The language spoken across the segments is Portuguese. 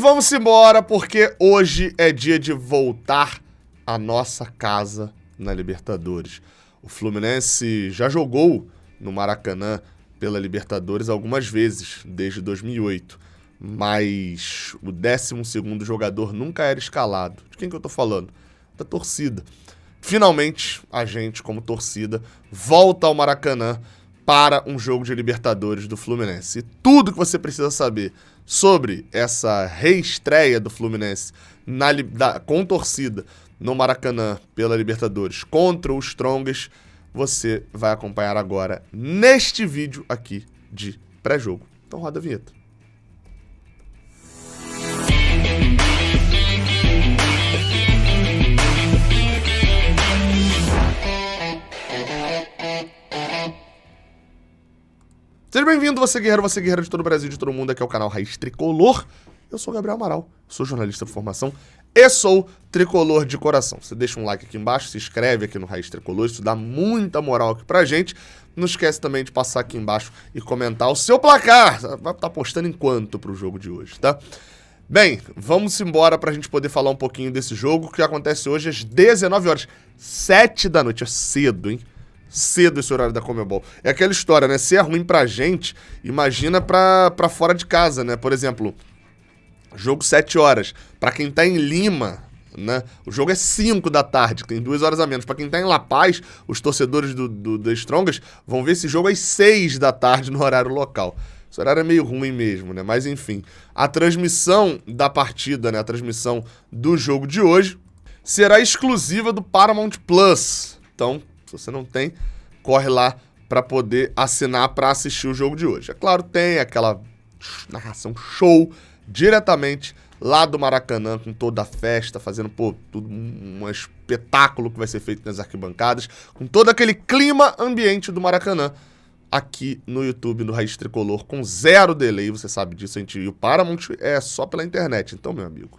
vamos embora, porque hoje é dia de voltar à nossa casa na Libertadores. O Fluminense já jogou no Maracanã pela Libertadores algumas vezes, desde 2008. Mas o 12º jogador nunca era escalado. De quem que eu tô falando? Da torcida. Finalmente, a gente, como torcida, volta ao Maracanã para um jogo de Libertadores do Fluminense. E tudo que você precisa saber sobre essa reestreia do Fluminense com torcida no Maracanã pela Libertadores contra os Strongest, você vai acompanhar agora neste vídeo aqui de pré-jogo. Então roda a vinheta. Seja bem-vindo, você guerreiro de todo o Brasil, de todo mundo, aqui é o canal Raiz Tricolor. Eu sou o Gabriel Amaral, sou jornalista de formação e sou tricolor de coração. Você deixa um like aqui embaixo, se inscreve aqui no Raiz Tricolor, isso dá muita moral aqui pra gente. Não esquece também de passar aqui embaixo e comentar o seu placar. Vai estar postando enquanto pro jogo de hoje, tá? Bem, vamos embora pra gente poder falar um pouquinho desse jogo que acontece hoje às 19 horas, 7 da noite, é cedo, hein? Cedo esse horário da Conmebol. É aquela história, né? Se é ruim pra gente, imagina pra fora de casa, né? Por exemplo, jogo 7 horas. Pra quem tá em Lima, né? O jogo é 5 da tarde, tem 2 horas a menos. Pra quem tá em La Paz, os torcedores do The Strongest vão ver esse jogo às 6 da tarde no horário local. Esse horário é meio ruim mesmo, né? Mas enfim, a transmissão da partida, né? A transmissão do jogo de hoje será exclusiva do Paramount Plus. Então, se você não tem, corre lá para poder assinar para assistir o jogo de hoje. É claro, tem aquela narração show diretamente lá do Maracanã, com toda a festa, fazendo, tudo um espetáculo que vai ser feito nas arquibancadas, com todo aquele clima ambiente do Maracanã, aqui no YouTube, no Raiz Tricolor, com 0 delay, você sabe disso, e o Paramount é só pela internet, então, meu amigo...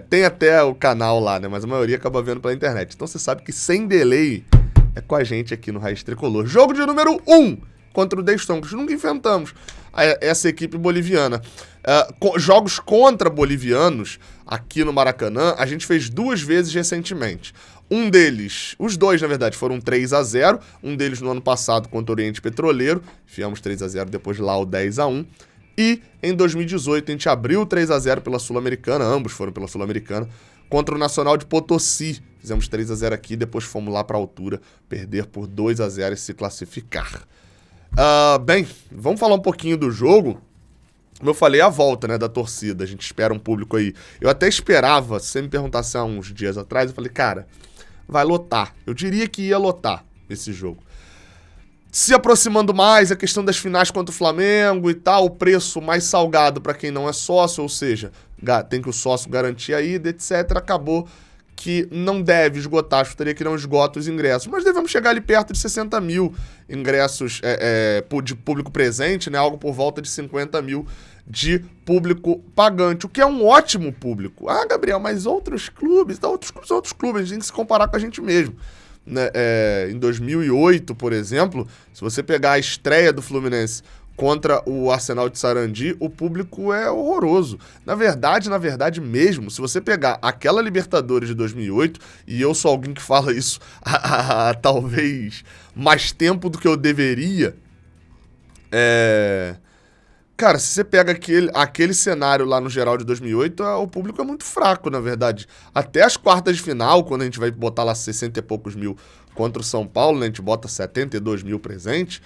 tem até o canal lá, né? Mas a maioria acaba vendo pela internet. Então você sabe que sem delay é com a gente aqui no Raiz Tricolor. Jogo de número 1 contra o The Strongest. Nunca enfrentamos essa equipe boliviana. Jogos contra bolivianos aqui no Maracanã, a gente fez 2 vezes recentemente. Um deles, os dois na verdade, foram 3-0. Um deles no ano passado contra o Oriente Petroleiro. Enfiamos 3-0, depois lá o 10-1. E em 2018 a gente abriu 3-0 pela Sul-Americana, ambos foram pela Sul-Americana, contra o Nacional de Potosí. Fizemos 3-0 aqui, depois fomos lá para a altura, perder por 2-0 e se classificar. Bem, vamos falar um pouquinho do jogo. Como eu falei, a volta, né, da torcida, a gente espera um público aí. Eu até esperava, se você me perguntasse há uns dias atrás, eu falei, cara, vai lotar. Eu diria que ia lotar esse jogo. Se aproximando mais, a questão das finais contra o Flamengo e tal, o preço mais salgado para quem não é sócio, ou seja, tem que o sócio garantir a ida, etc. Acabou que não deve esgotar, acho que teria que não esgota os ingressos, mas devemos chegar ali perto de 60 mil ingressos de público presente, né? Algo por volta de 50 mil de público pagante, o que é um ótimo público. Ah, Gabriel, mas outros clubes, a gente tem que se comparar com a gente mesmo. Em 2008, por exemplo, se você pegar a estreia do Fluminense contra o Arsenal de Sarandi, o público é horroroso. Na verdade mesmo, se você pegar aquela Libertadores de 2008, e eu sou alguém que fala isso há talvez mais tempo do que eu deveria, cara, se você pega aquele cenário lá no geral de 2008, o público é muito fraco, na verdade. Até as quartas de final, quando a gente vai botar lá 60 e poucos mil contra o São Paulo, né, a gente bota 72 mil presentes,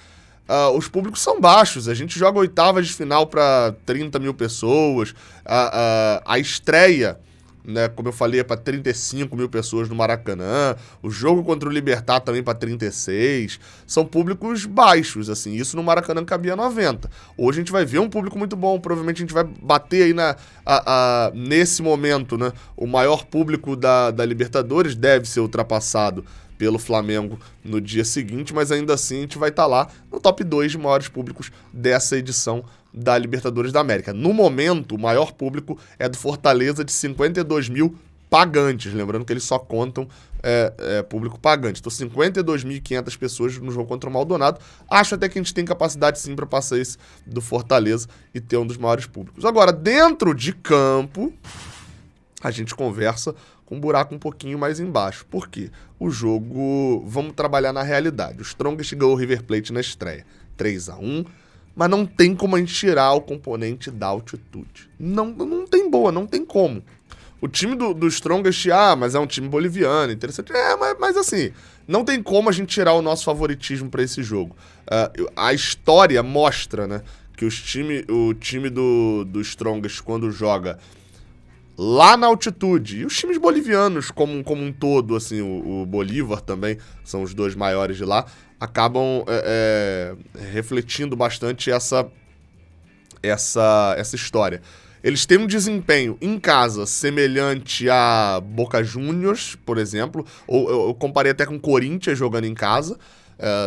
os públicos são baixos. A gente joga oitavas de final para 30 mil pessoas. A estreia, né, como eu falei, é para 35 mil pessoas no Maracanã. O jogo contra o Libertad também para 36. São públicos baixos, assim. Isso no Maracanã cabia 90. Hoje a gente vai ver um público muito bom. Provavelmente a gente vai bater aí nesse momento, né? O maior público da Libertadores deve ser ultrapassado pelo Flamengo no dia seguinte, mas ainda assim a gente vai estar lá no top 2 de maiores públicos dessa edição da Libertadores da América. No momento, o maior público é do Fortaleza, de 52 mil pagantes, lembrando que eles só contam público pagante. Então, 52.500 pessoas no jogo contra o Maldonado. Acho até que a gente tem capacidade sim para passar esse do Fortaleza e ter um dos maiores públicos. Agora, dentro de campo, a gente conversa com um buraco um pouquinho mais embaixo. Por quê? O jogo, vamos trabalhar na realidade. O Strongest ganhou o River Plate na estreia, 3-1, mas não tem como a gente tirar o componente da altitude. Não tem boa, não tem como. O time do Strongest, mas é um time boliviano, interessante. Mas assim, não tem como a gente tirar o nosso favoritismo para esse jogo. A história mostra, né, que o time do Strongest, quando joga lá na altitude, e os times bolivianos como um todo, assim, o Bolívar também, são os dois maiores de lá, acabam refletindo bastante essa história. Eles têm um desempenho em casa semelhante a Boca Juniors, por exemplo, ou eu comparei até com o Corinthians jogando em casa.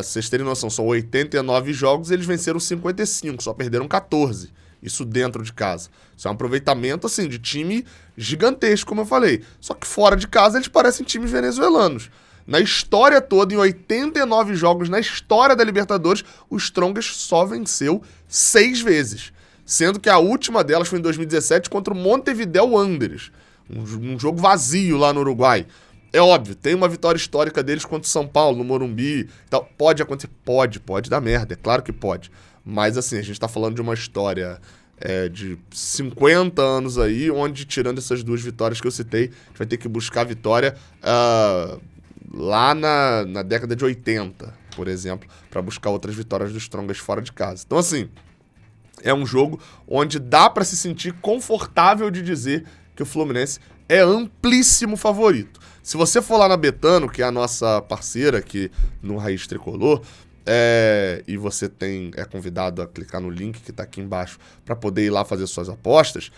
Vocês terem noção, são 89 jogos e eles venceram 55, só perderam 14. Isso dentro de casa. Isso é um aproveitamento, assim, de time gigantesco, como eu falei. Só que fora de casa eles parecem times venezuelanos. Na história toda, em 89 jogos, na história da Libertadores, o Strongest só venceu 6 vezes. Sendo que a última delas foi em 2017 contra o Montevideo Wanderers. Um jogo vazio lá no Uruguai. É óbvio, tem uma vitória histórica deles contra o São Paulo, no Morumbi. Então, pode acontecer? Pode dar merda, é claro que pode. Mas assim, a gente tá falando de uma história de 50 anos aí, onde, tirando essas duas vitórias que eu citei, a gente vai ter que buscar a vitória lá na década de 80, por exemplo, para buscar outras vitórias dos Strongest fora de casa. Então assim, é um jogo onde dá para se sentir confortável de dizer que o Fluminense é amplíssimo favorito. Se você for lá na Betano, que é a nossa parceira aqui no Raiz Tricolor, e você é convidado a clicar no link que tá aqui embaixo para poder ir lá fazer suas apostas.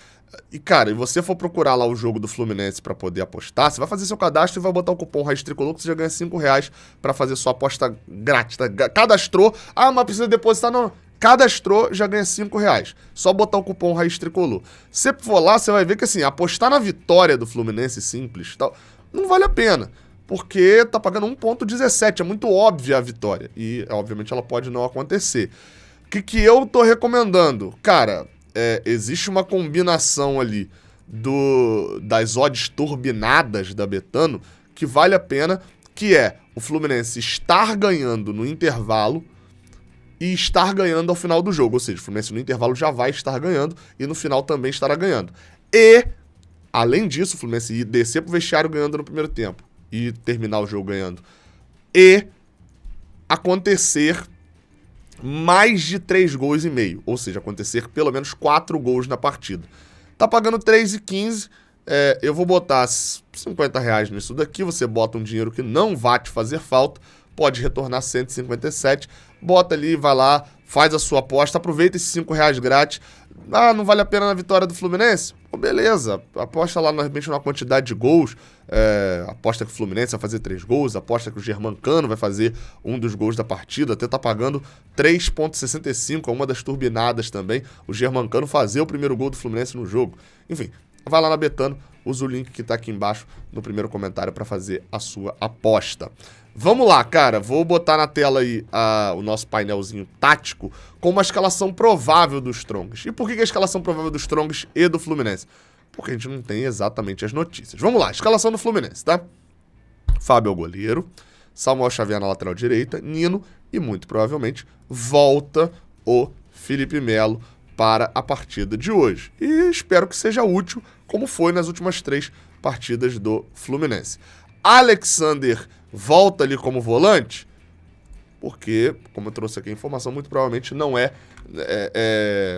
E, cara, e você for procurar lá o jogo do Fluminense para poder apostar, você vai fazer seu cadastro e vai botar o cupom Raiz Tricolor, que você já ganha R$5 para fazer sua aposta grátis. Tá? Cadastrou, mas precisa depositar, não. Cadastrou, já ganha R$5. Só botar o cupom Raiz Tricolor. Se for lá, você vai ver que, assim, apostar na vitória do Fluminense simples, tal, não vale a pena. Porque tá pagando 1,17, é muito óbvia a vitória. E, obviamente, ela pode não acontecer. O que eu tô recomendando? Cara, existe uma combinação ali das odds turbinadas da Betano que vale a pena, que é o Fluminense estar ganhando no intervalo e estar ganhando ao final do jogo. Ou seja, o Fluminense no intervalo já vai estar ganhando e no final também estará ganhando. E, além disso, o Fluminense ir descer pro vestiário ganhando no primeiro tempo e terminar o jogo ganhando. E acontecer mais de 3,5 gols. Ou seja, acontecer pelo menos 4 gols na partida. Tá pagando 3,15. Eu vou botar R$50 nisso daqui. Você bota um dinheiro que não vai te fazer falta. Pode retornar 157. Bota ali, vai lá, faz a sua aposta. Aproveita esses R$5 grátis. Não vale a pena na vitória do Fluminense? Beleza, aposta lá normalmente na quantidade de gols, aposta que o Fluminense vai fazer 3 gols, aposta que o Germancano vai fazer um dos gols da partida, até tá pagando 3,65, uma das turbinadas também, o Germancano fazer o primeiro gol do Fluminense no jogo. Enfim, vai lá na Betano, usa o link que tá aqui embaixo no primeiro comentário para fazer a sua aposta. Vamos lá, cara, vou botar na tela aí o nosso painelzinho tático com uma escalação provável dos Strongest. E por que a escalação provável dos Strongest e do Fluminense? Porque a gente não tem exatamente as notícias. Vamos lá, escalação do Fluminense, tá? Fábio é o goleiro, Samuel Xavier na lateral direita, Nino e muito provavelmente volta o Felipe Melo para a partida de hoje. E espero que seja útil, como foi nas últimas 3 partidas do Fluminense. Alexander volta ali como volante, porque, como eu trouxe aqui a informação, muito provavelmente não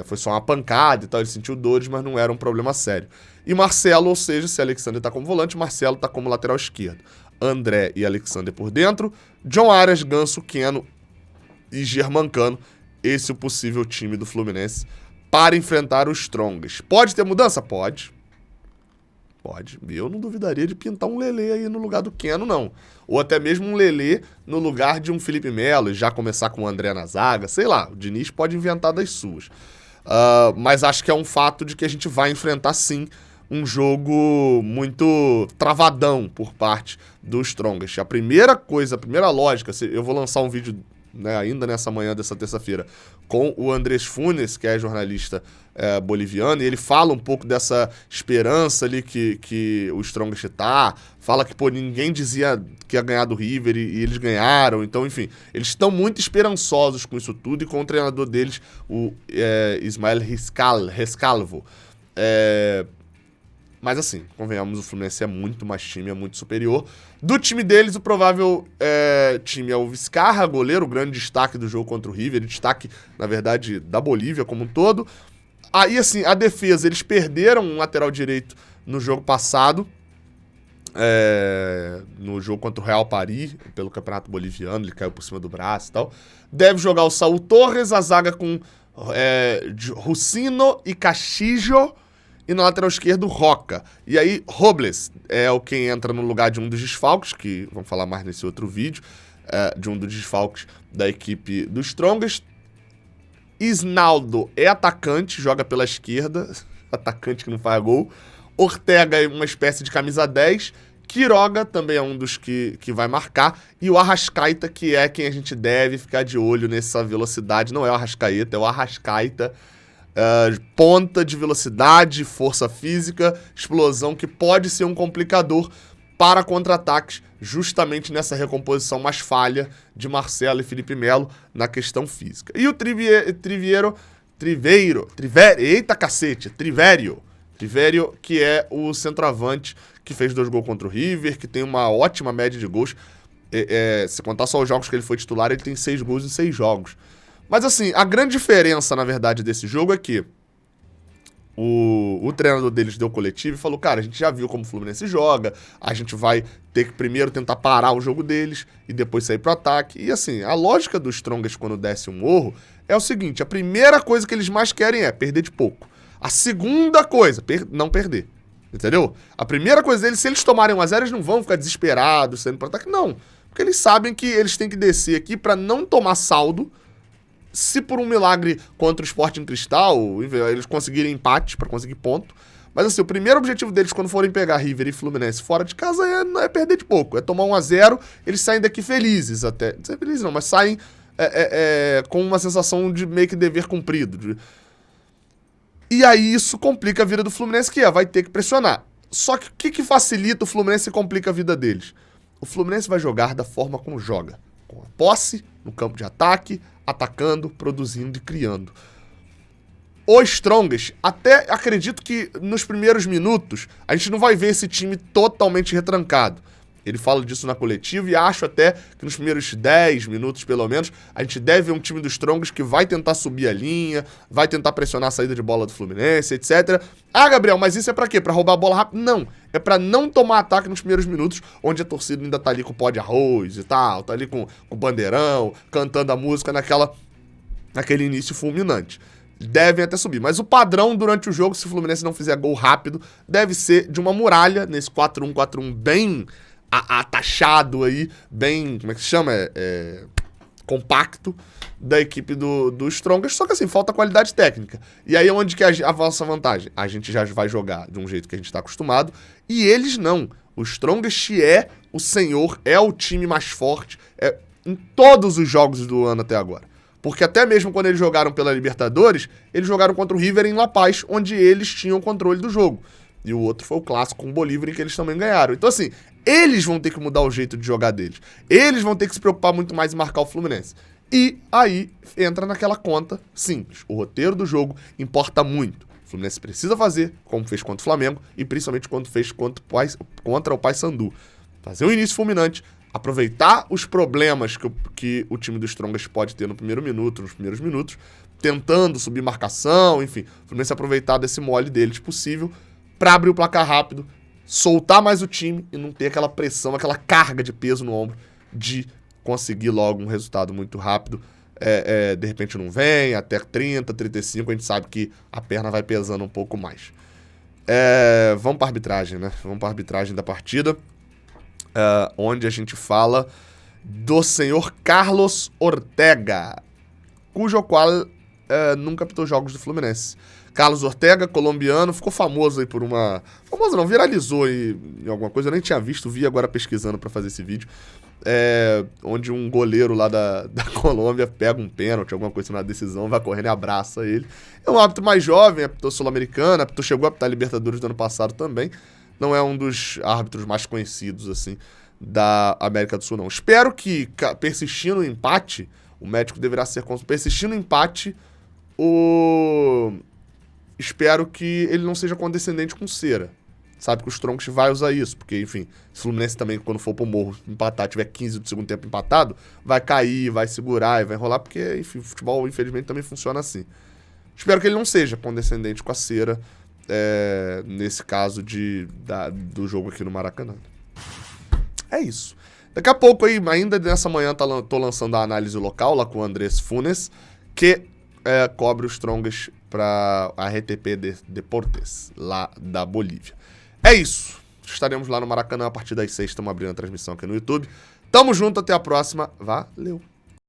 foi só uma pancada e tal, ele sentiu dores, mas não era um problema sério. E Marcelo, ou seja, se Alexander tá como volante, Marcelo tá como lateral esquerdo. André e Alexander por dentro, John Arias, Ganso, Keno e Germancano, esse é o possível time do Fluminense para enfrentar os Strongest. Pode ter mudança? Pode. Eu não duvidaria de pintar um Lelê aí no lugar do Keno, não. Ou até mesmo um Lelê no lugar de um Felipe Melo e já começar com o André na zaga. Sei lá, o Diniz pode inventar das suas. Mas acho que é um fato de que a gente vai enfrentar, sim, um jogo muito travadão por parte do Strongest. A primeira lógica, eu vou lançar um vídeo, né, ainda nessa manhã dessa terça-feira, com o Andrés Funes, que é jornalista boliviano, e ele fala um pouco dessa esperança ali que o Strongest fala que, pô, ninguém dizia que ia ganhar do River e eles ganharam, então, enfim, eles estão muito esperançosos com isso tudo e com o treinador deles, o Ismael Rescalvo. Mas assim, convenhamos, o Fluminense é muito mais time, é muito superior. Do time deles, o provável time é o Vizcarra, goleiro, o grande destaque do jogo contra o River, destaque, na verdade, da Bolívia como um todo. Aí, assim, a defesa, eles perderam um lateral direito no jogo passado, no jogo contra o Real Paris, pelo Campeonato Boliviano, ele caiu por cima do braço e tal. Deve jogar o Saúl Torres, a zaga com Rusino e Castillo, e na lateral esquerdo, Roca. E aí, Robles é o quem entra no lugar de um dos desfalques, que vamos falar mais nesse outro vídeo, de um dos desfalques da equipe do Strongest. Isnaldo é atacante, joga pela esquerda, atacante que não faz gol. Ortega é uma espécie de camisa 10. Quiroga também é um dos que vai marcar. E o Arrascaeta, que é quem a gente deve ficar de olho nessa velocidade. Não é o Arrascaeta, é o Arrascaeta. Ponta de velocidade, força física, explosão, que pode ser um complicador para contra-ataques, justamente nessa recomposição mais falha de Marcelo e Felipe Melo na questão física. E o Triverio, que é o centroavante que fez 2 gols contra o River, que tem uma ótima média de gols. Se contar só os jogos que ele foi titular, ele tem 6 gols em 6 jogos. Mas assim, a grande diferença, na verdade, desse jogo é que o treinador deles deu coletivo e falou, cara, a gente já viu como o Fluminense joga, a gente vai ter que primeiro tentar parar o jogo deles e depois sair pro ataque. E assim, a lógica do Strongest quando desce o morro é o seguinte, a primeira coisa que eles mais querem é perder de pouco. A segunda coisa, não perder. Entendeu? A primeira coisa deles, se eles tomarem 1 a 0, eles não vão ficar desesperados, saindo pro ataque, não. Porque eles sabem que eles têm que descer aqui pra não tomar saldo. Se por um milagre contra o Sporting Cristal, eles conseguirem empate para conseguir ponto. Mas assim, o primeiro objetivo deles quando forem pegar River e Fluminense fora de casa não é perder de pouco. É tomar 1 a 0, eles saem daqui felizes até. Não sei felizes não, mas saem com uma sensação de meio que dever cumprido. E aí isso complica a vida do Fluminense, que vai ter que pressionar. Só que o que facilita o Fluminense e complica a vida deles? O Fluminense vai jogar da forma como joga. Com a posse, no campo de ataque, atacando, produzindo e criando. O Strongest, até acredito que nos primeiros minutos, a gente não vai ver esse time totalmente retrancado. Ele fala disso na coletiva e acho até que nos primeiros 10 minutos, pelo menos, a gente deve ver um time do Strongest que vai tentar subir a linha, vai tentar pressionar a saída de bola do Fluminense, etc. Ah, Gabriel, mas isso é pra quê? Pra roubar a bola rápido? Não. É pra não tomar ataque nos primeiros minutos, onde a torcida ainda tá ali com o pó de arroz e tal, tá ali com o bandeirão, cantando a música naquele início fulminante. Devem até subir. Mas o padrão durante o jogo, se o Fluminense não fizer gol rápido, deve ser de uma muralha, nesse 4-1-4-1 bem atachado aí, bem, como é que se chama? Compacto, da equipe do Strongest, só que assim, falta qualidade técnica. E aí é onde que a nossa vantagem? A gente já vai jogar de um jeito que a gente tá acostumado, e eles não. O Strongest é o senhor, é o time mais forte, em todos os jogos do ano até agora. Porque até mesmo quando eles jogaram pela Libertadores, eles jogaram contra o River em La Paz, onde eles tinham o controle do jogo. E o outro foi o clássico com o Bolívar, em que eles também ganharam. Então assim, eles vão ter que mudar o jeito de jogar deles. Eles vão ter que se preocupar muito mais em marcar o Fluminense. E aí entra naquela conta simples. O roteiro do jogo importa muito. O Fluminense precisa fazer, como fez contra o Flamengo, e principalmente quando fez contra o Paysandu. Fazer um início fulminante, aproveitar os problemas que o time do Strongest pode ter nos primeiros minutos, tentando subir marcação, enfim. O Fluminense aproveitar desse mole deles possível para abrir o placar rápido, soltar mais o time e não ter aquela pressão, aquela carga de peso no ombro de conseguir logo um resultado muito rápido. De repente não vem, até 30, 35, a gente sabe que a perna vai pesando um pouco mais. Vamos para a arbitragem, né? Vamos para a arbitragem da partida, onde a gente fala do senhor Carlos Ortega, cujo qual nunca apitou jogos do Fluminense. Carlos Ortega, colombiano, ficou famoso aí por uma... Famoso não, viralizou em alguma coisa, eu nem tinha visto, vi agora pesquisando pra fazer esse vídeo. Onde um goleiro lá da Colômbia pega um pênalti, alguma coisa na decisão, vai correndo e abraça ele. É um árbitro mais jovem, apitou sul-americano, chegou a apitar Libertadores do ano passado também. Não é um dos árbitros mais conhecidos, assim, da América do Sul, não. Espero que, persistindo o empate, o médico deverá ser... Persistindo o empate, espero que ele não seja condescendente com cera. Sabe que os troncos vai usar isso, porque, enfim, se o Fluminense também, quando for pro morro empatar, tiver 15 do segundo tempo empatado, vai cair, vai segurar e vai enrolar, porque, enfim, o futebol, infelizmente, também funciona assim. Espero que ele não seja condescendente com a cera, nesse caso do jogo aqui no Maracanã. É isso. Daqui a pouco aí, ainda nessa manhã, tô lançando a análise local lá com o Andrés Funes, que cobre os trongas para a RTP Deportes, lá da Bolívia. É isso. Estaremos lá no Maracanã a partir das 6, estamos abrindo a transmissão aqui no YouTube. Tamo junto, até a próxima. Valeu!